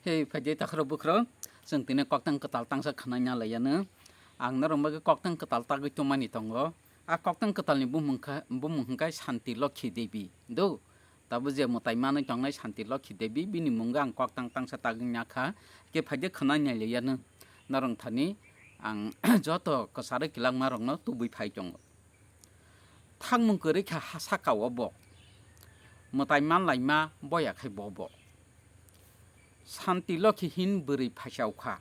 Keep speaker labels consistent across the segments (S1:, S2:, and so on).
S1: Hei faide takhro bukhro जों दिनै कक्टां कताल तांसा खानायना लायानो आं नरमबागे कक्टां कताल तागै तमानि दंगो आ कक्टां कतालनि बुमुंखाय शान्ति लक्ष्मी देवी दो ताबो जे मताय मानै तंनाय शान्ति लक्ष्मी देवी बिनि मुंगा आं कक्टां तांसा तागैनाखा के फाइदे खानायना लायानो नरंथानि आं जत कसारे किलां मारंनो तुबै फाइ दंगो थांमुं करेखा हासाकाव बो मताय मानलायमा बयाखै बबो शान्ति लक्ष्मी हिन बोरै फाइसावखा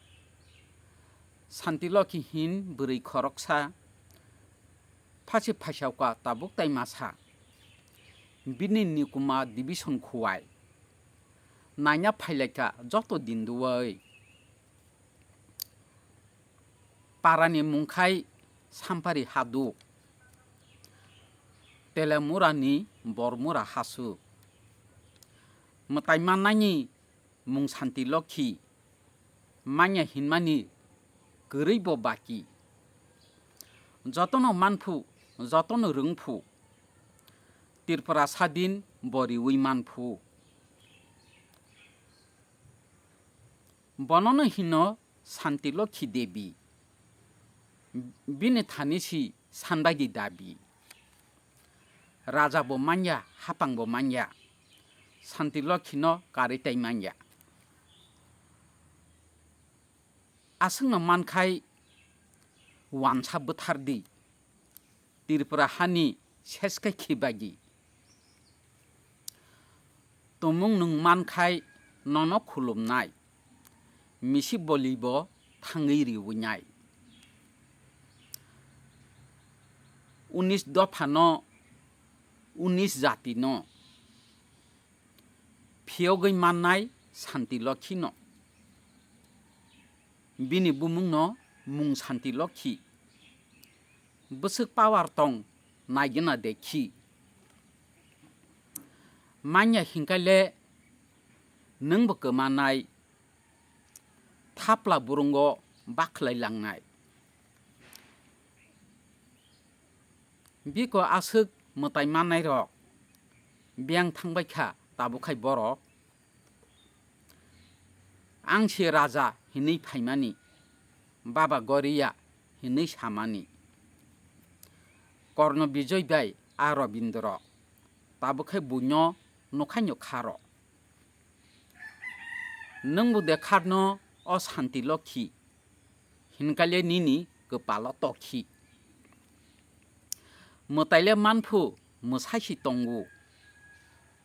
S1: शान्ति लक्ष्मी हिन बोरै खरकसा फासे फाइसावखा ताबुक ताइमासा बिनि निकुमा डिभिसन खुवाय नायना फाइलायका जत दिन दुवै पारानि मुंखाय साम्पारि हादु तेलेमुरानि बरमुरा हासु मताय माननायनि मुं शान्ति लक्ष्मी मान्या हिनमानि गोरैबो बाकी जतनो मानफु जतनो रोंफु तिरपरा सादिन बरिवै मानफु बननो हिनो शान्ति लक्ष्मी देवी बिनि थानिसि सानबायदि दाबि राजाबो मान्या हापांबो मान्या शान्ति लक्ष्मी न कारिताय मान्या आसंनो मानखाय वानसा बोथारदि तिरपरा हानि सेसखाय खिबायदि तमुं नों मानखाय नन खुलुमनाय मिसि बलिबो थाङै रिवैनाय 19 दफा न 19 जाति न फियगै माननाय शान्ति लक्ष्मी न बिनि बुमुं न मुं शान्ति लक्ष्मी बोसोक पावार तं नायगिना देखि मान्या हिंखायले नोंबो गोमानाय थाप्ला बुरुंगो बाख्लायलांनाय बिखौ आसोक मताय माननाय रक बियां थांबायखा ताबुखाय बर आंसे राजा हिनै फाइमानि बाबा गरिया हिनै सामानि कर्ण बिजय बाय आरबिन्द्र ताबुखाय बुन्य नखायनो खार नोंबो देखारनो अशान्ति लक्ष्मी हिनकाले निनि गोपाल तखि मतायले मानफु मोसायसि तंगु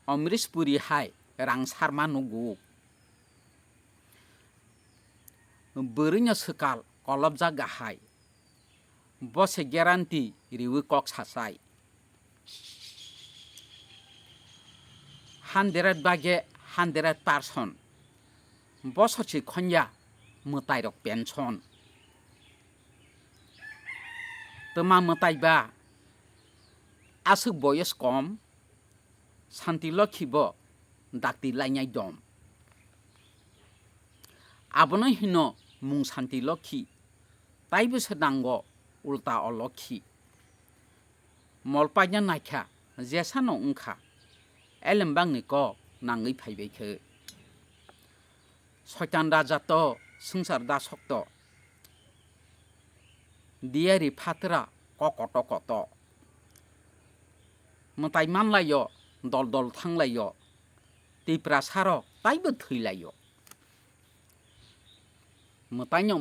S1: अमृतपुरी हाय रांसारमा नुगु बोरैनो सोकाल कलबजा गाहाय बसे गेरान्टि रिवै कक सासाय 100% बसरसे खन्या मोतायरक पेन्सन तमा मोतायबा आसुक बयस कम शान्ति लक्ष्मीबो दाक्ति लायनाय दम आबनो हिनो मुं शान्ति लक्ष्मी ताइबो सोदांगो उल्टा अलक्ष्मी मलपायना नायखा जेसानो उंखा एलेमबांनि क नाङै फाइबायखो सयतान राजा तो संसार दासक्त दियारि फातरा ककट कत मताय मानलायो दल दल थांलायो तिप्रा सारो ताइबो थैलायो मतायनो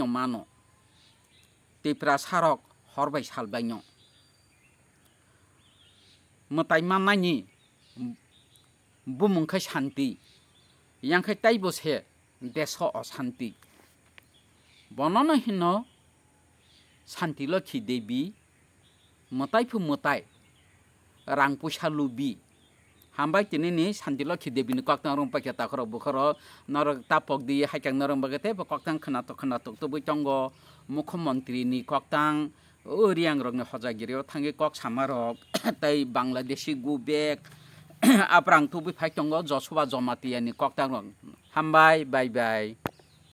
S1: मानो तिप्रा सारक हरबाय सालबायनो मताय माननायनि बुमुंखाय शान्ति यांखाय ताइबो से देश अशान्ति बननो हिनो शान्ति लक्ष्मी देवी मतायफु मताय रां पैसा लुबि हामबाय तिनिनि शान्ति लक्ष्मी देवी कक्तां रंपाखे ताखरो बुखरो नर तापक दि हाइकां नरंबागते कक्तां खोनातक तो बैतंगो मुख्यमंत्री नि कक्तां ओरियां रंग हजागिरियाव थांगे कक सामारक तै बांलादेशी गुबेक आप्रां तो बै फाइतंगो जसुवा जमातियानि कक्तां हामबाय बाय बाय